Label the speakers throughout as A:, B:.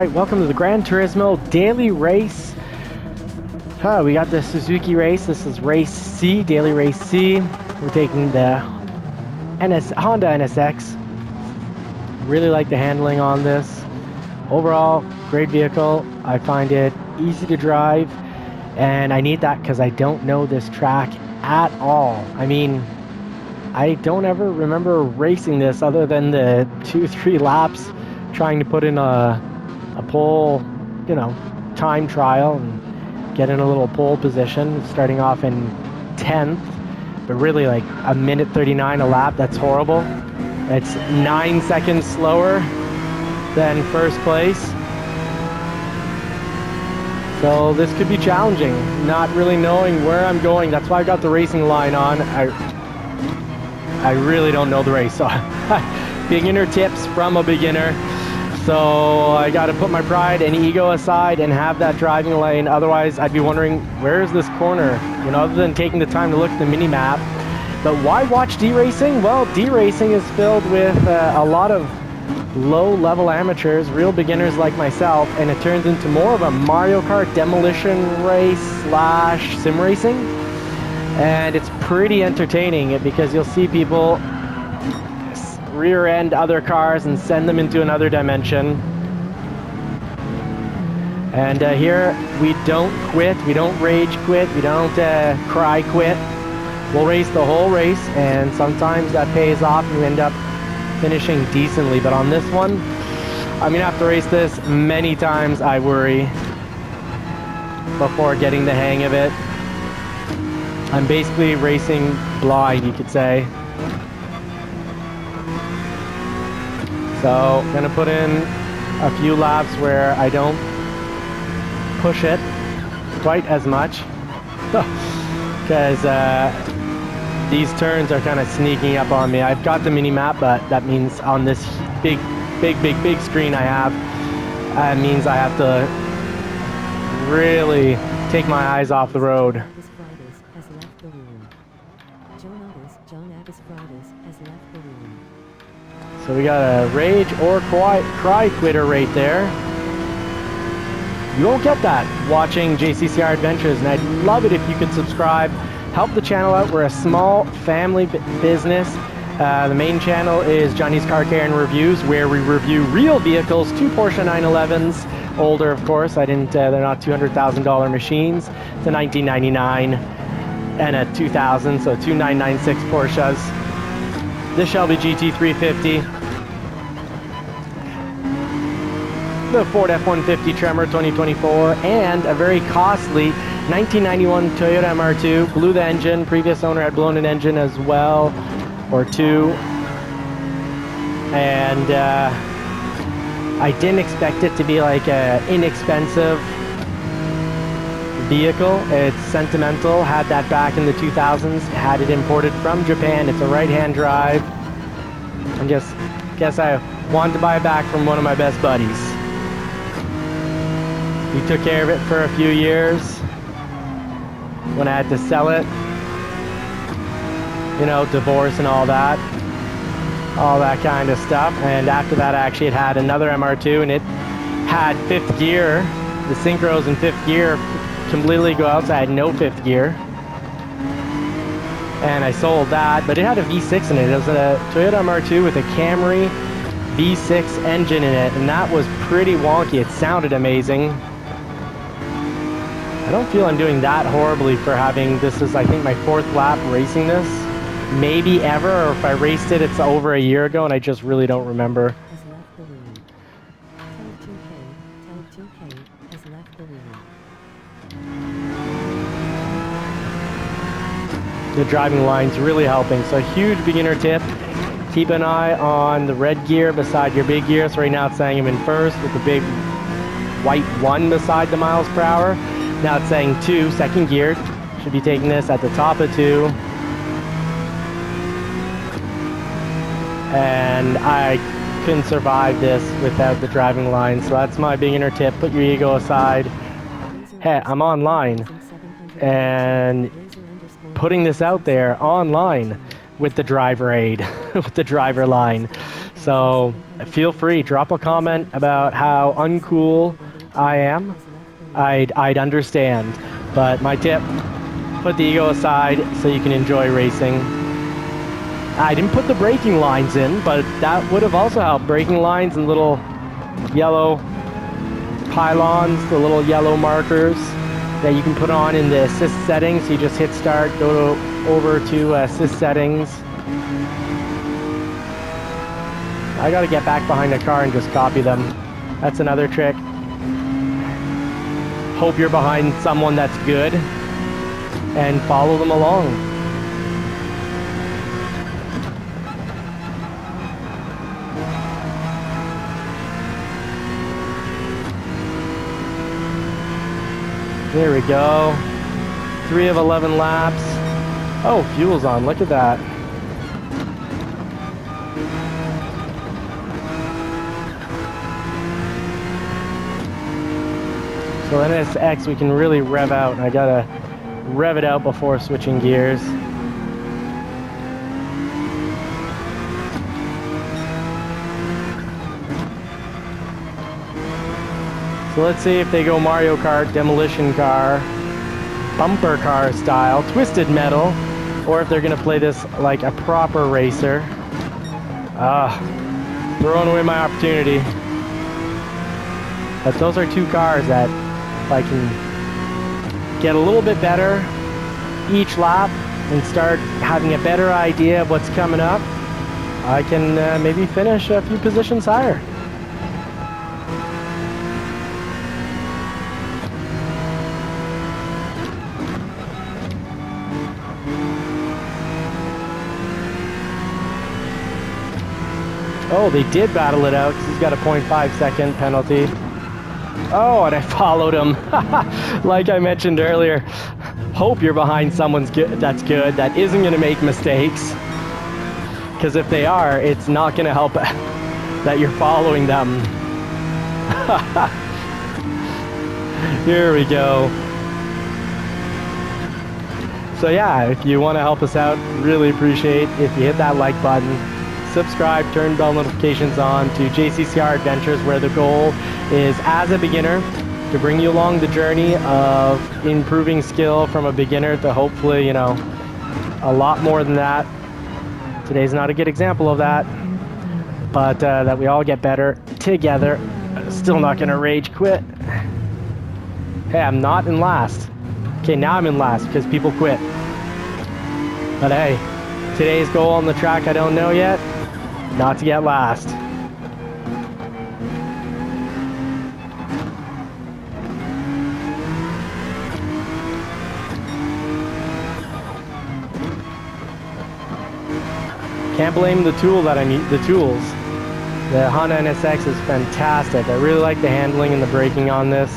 A: Alright, welcome to the Gran Turismo daily race. We got the Suzuki race. This is race C, daily race C. We're taking the Honda NSX. Really like the handling on this. Overall, great vehicle. I find it easy to drive, and I need that because I don't know this track at all. I mean, I don't ever remember racing this other than the 2-3 laps trying to put in a pole, time trial and get in a little pole position, starting off in 10th, but really like a minute 39 a lap. That's horrible. It's 9 seconds slower than first place. So this could be challenging, not really knowing where I'm going. That's why I got the racing line on. I really don't know the race, so beginner tips from a beginner. So I got to put my pride and ego aside and have that driving lane. Otherwise, I'd be wondering, where is this corner? Other than taking the time to look at the mini map. But why watch D-Racing? Well, D-Racing is filled with a lot of low-level amateurs, real beginners like myself, and it turns into more of a Mario Kart demolition race slash sim racing. And it's pretty entertaining because you'll see people rear end other cars and send them into another dimension. And here we don't quit, we don't rage quit, we don't cry quit. We'll race the whole race, and sometimes that pays off and you end up finishing decently. But on this one, I'm gonna have to race this many times, I worry, before getting the hang of it. I'm basically racing blind, you could say. So I'm gonna put in a few laps where I don't push it quite as much, because these turns are kind of sneaking up on me. I've got the mini map, but that means on this big screen I have, means I have to really take my eyes off the road. So we got a rage or cry quitter right there. You won't get that watching JCCR Adventures, and I'd love it if you could subscribe, help the channel out. We're a small family business. The main channel is Johnny's Car Care and Reviews, where we review real vehicles, 2 Porsche 911s, older of course. They're not $200,000 machines. It's a 1999 and a 2000, so 2 996 Porsches. This Shelby GT350. The Ford F-150 Tremor 2024, and a very costly 1991 Toyota MR2. Blew the engine. Previous owner had blown an engine as well, or two. And I didn't expect it to be like an inexpensive vehicle. It's sentimental. Had that back in the 2000s. Had it imported from Japan. It's a right-hand drive. And just guess I wanted to buy it back from one of my best buddies. He took care of it for a few years when I had to sell it. Divorce and all that kind of stuff. And after that, I actually had another MR2, and it had 5th gear. The synchros in 5th gear completely go out, so I had no 5th gear. And I sold that, but it had a V6 in it. It was a Toyota MR2 with a Camry V6 engine in it, and that was pretty wonky. It sounded amazing. I don't feel I'm doing that horribly for having, this is I think my 4th lap racing this, maybe ever, or if I raced it, it's over a year ago and I just really don't remember. The driving line's really helping, so a huge beginner tip. Keep an eye on the red gear beside your big gear. So right now it's saying I'm in 1st with the big white 1 beside the miles per hour. Now it's saying 2, 2nd gear. Should be taking this at the top of 2. And I couldn't survive this without the driving line. So that's my beginner tip. Put your ego aside. Hey, I'm online. And putting this out there online with the driver aid, with the driver line. So feel free, drop a comment about how uncool I am. I'd understand. But my tip, put the ego aside so you can enjoy racing. I didn't put the braking lines in, but that would have also helped. Braking lines and little yellow pylons, the little yellow markers that you can put on in the assist settings. You just hit start, go over to assist settings. I gotta get back behind the car and just copy them. That's another trick. Hope you're behind someone that's good and follow them along. There we go. 3 of 11 laps. Oh, fuel's on, look at that. So NSX we can really rev out, and I gotta rev it out before switching gears. So let's see if they go Mario Kart, demolition car, bumper car style, twisted metal, or if they're gonna play this like a proper racer. Throwing away my opportunity. But those are two cars that if I can get a little bit better each lap and start having a better idea of what's coming up, I can maybe finish a few positions higher. Oh, they did battle it out because he's got a 0.5 second penalty. Oh, and I followed him. Like I mentioned earlier, hope you're behind someone's that's good, that isn't going to make mistakes. Because if they are, it's not going to help that you're following them. Here we go. So yeah, if you want to help us out, really appreciate if you hit that like button. Subscribe, turn bell notifications on to JCCR Adventures, where the goal is, as a beginner, to bring you along the journey of improving skill from a beginner to hopefully, you know, a lot more than that. Today's not a good example of that, but that we all get better together. Still not gonna rage quit. Hey, I'm not in last. Okay, now I'm in last because people quit. But hey, today's goal on the track, I don't know yet. Not to get last. Can't blame the tool that I need, the tools. The Honda NSX is fantastic. I really like the handling and the braking on this.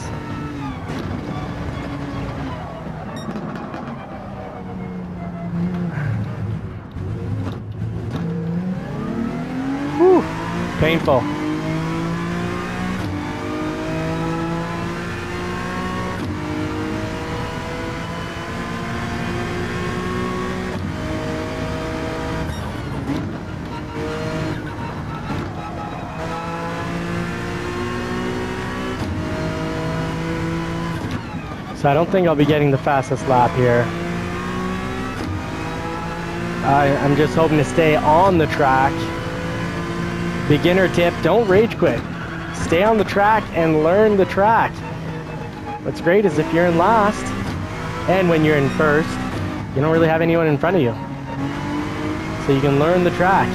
A: Whew, painful. So I don't think I'll be getting the fastest lap here. I'm just hoping to stay on the track. Beginner tip, don't rage quit. Stay on the track and learn the track. What's great is if you're in last, and when you're in first, you don't really have anyone in front of you. So you can learn the track.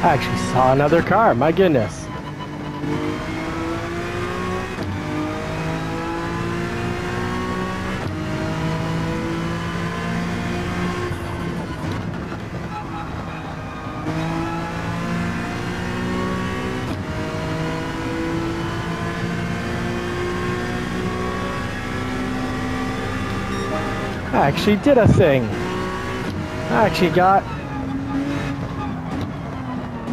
A: I actually saw another car, my goodness. I actually did a thing. I actually got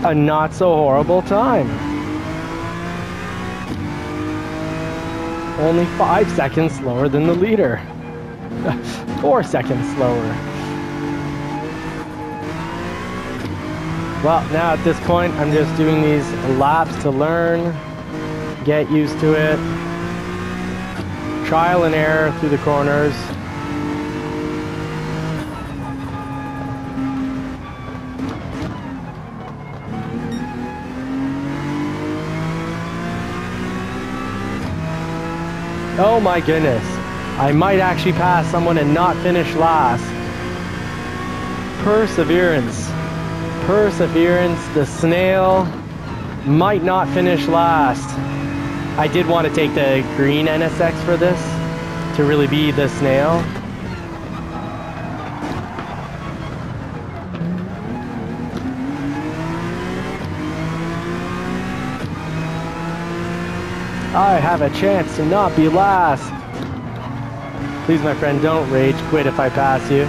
A: a not so horrible time. Only 5 seconds slower than the leader. 4 seconds slower. Well, now at this point, I'm just doing these laps to learn, get used to it, trial and error through the corners. Oh my goodness, I might actually pass someone and not finish last. Perseverance. Perseverance, the snail might not finish last. I did want to take the green NSX for this, to really be the snail. I have a chance to not be last. Please, my friend, don't rage quit if I pass you.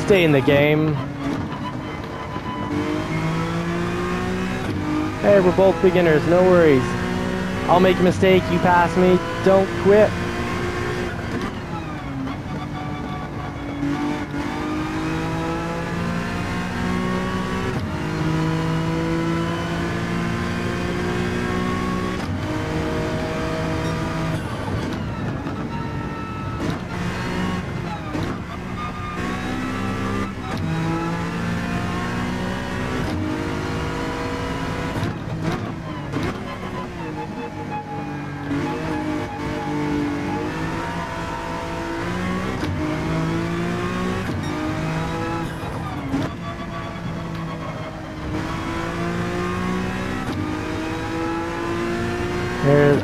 A: Stay in the game. Hey, we're both beginners, no worries. I'll make a mistake, you pass me, don't quit.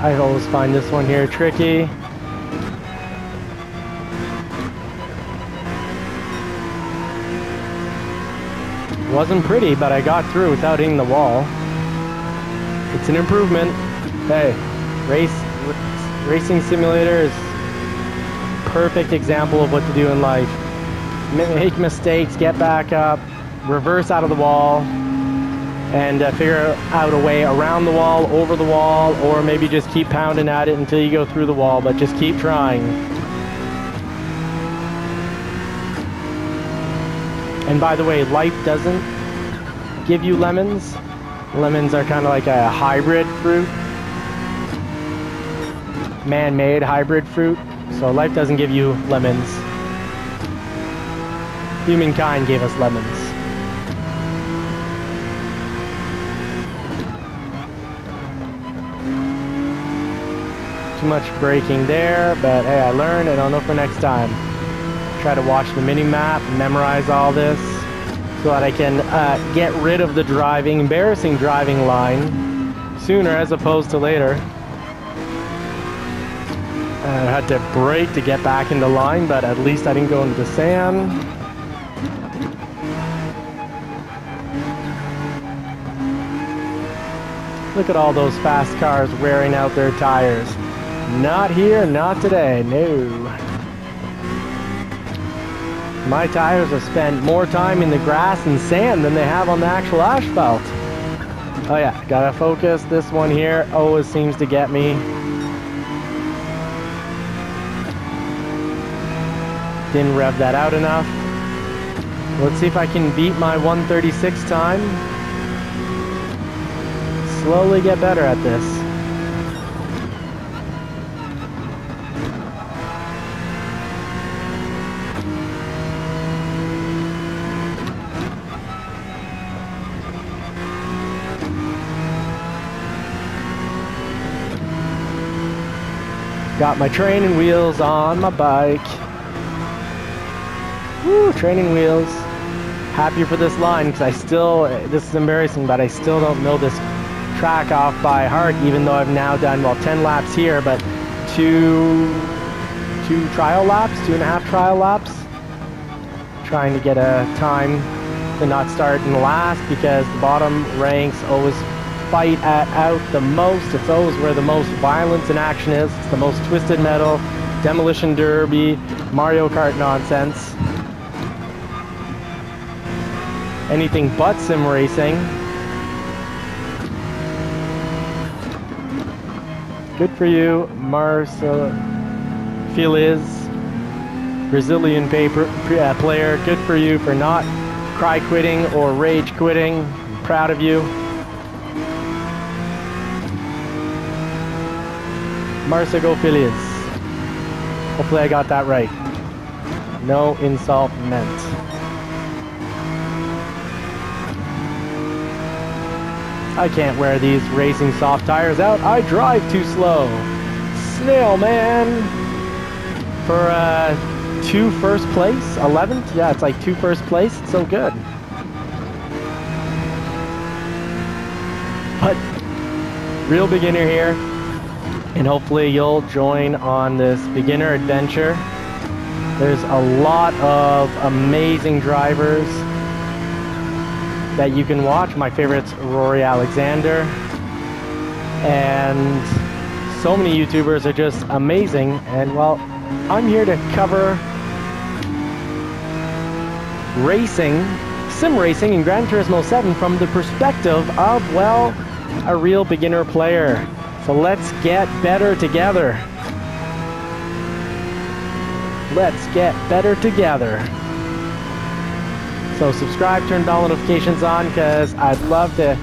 A: I always find this one here tricky. Wasn't pretty, but I got through without hitting the wall. It's an improvement. Hey, racing simulator is a perfect example of what to do in life. Make mistakes, get back up, reverse out of the wall, and figure out a way around the wall, over the wall, or maybe just keep pounding at it until you go through the wall, but just keep trying. And by the way, life doesn't give you lemons. Lemons are kind of like a hybrid fruit. Man-made hybrid fruit. So life doesn't give you lemons. Humankind gave us lemons. Too much braking there, but hey, I learned, and I'll know for next time. Try to watch the mini-map, memorize all this, so that I can get rid of the embarrassing driving line sooner as opposed to later. I had to brake to get back into line, but at least I didn't go into the sand. Look at all those fast cars wearing out their tires. Not here, not today, no. My tires have spent more time in the grass and sand than they have on the actual asphalt. Oh yeah, gotta focus. This one here always seems to get me. Didn't rev that out enough. Let's see if I can beat my 1:36 time. Slowly get better at this. Got my training wheels on my bike. Woo, training wheels. happy for this line because I still, this is embarrassing, but I still don't know this track off by heart, even though I've now done, well, 10 laps here, but two trial laps, 2.5 trial laps. Trying to get a time to not start in last because the bottom ranks always fight out the most. It's always where the most violence and action is. It's the most twisted metal, demolition derby, Mario Kart nonsense. Anything but sim racing. Good for you, Marcel Feliz, Brazilian player. Good for you for not cry quitting or rage quitting. I'm proud of you. Marcelo Feliz. Hopefully I got that right. No insult meant. I can't wear these racing soft tires out. I drive too slow. Snail man. For 2 first place, 11th. Yeah, it's like 2 first place. It's so good. But real beginner here, and hopefully you'll join on this beginner adventure. There's a lot of amazing drivers that you can watch. My favorite's Rory Alexander, and so many YouTubers are just amazing. And well, I'm here to cover racing, sim racing in Gran Turismo 7 from the perspective of, well, a real beginner player. So let's get better together. Let's get better together. So subscribe, turn bell notifications on, because I'd love to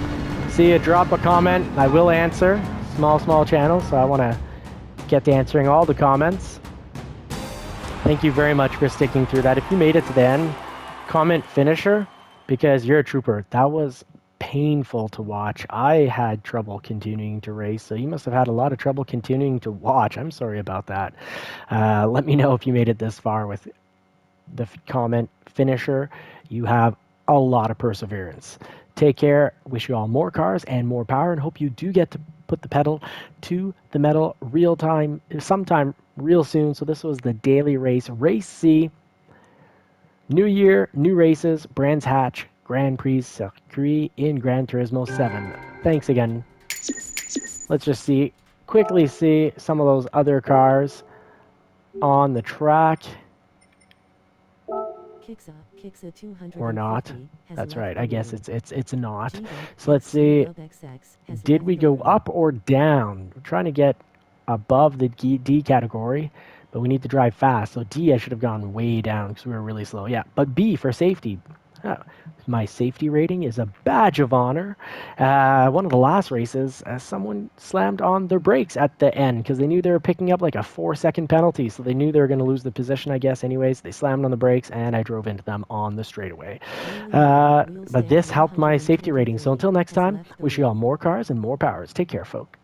A: see you drop a comment. I will answer. Small channel, so I want to get to answering all the comments. Thank you very much for sticking through that. If you made it to the end, comment finisher, because you're a trooper. That was painful to watch. I had trouble continuing to race, so you must have had a lot of trouble continuing to watch. I'm sorry about that. Let me know if you made it this far with the comment finisher. You have a lot of perseverance. Take care. Wish you all more cars and more power, and hope you do get to put the pedal to the metal sometime real soon. So this was the daily race, Race C. New year, new races, Brands Hatch, Grand Prix Circuit in Gran Turismo 7. Thanks again. Let's just quickly see some of those other cars on the track. Or not. That's right. I guess it's not. So let's see. Did we go up or down? We're trying to get above the D category, but we need to drive fast. So D, I should have gone way down because we were really slow. Yeah, but B for safety. My safety rating is a badge of honor. One of the last races, someone slammed on their brakes at the end because they knew they were picking up like a 4-second penalty. So they knew they were going to lose the position, I guess. Anyways, they slammed on the brakes and I drove into them on the straightaway. But this helped my safety rating. So until next time, wish you all more cars and more powers. Take care, folks.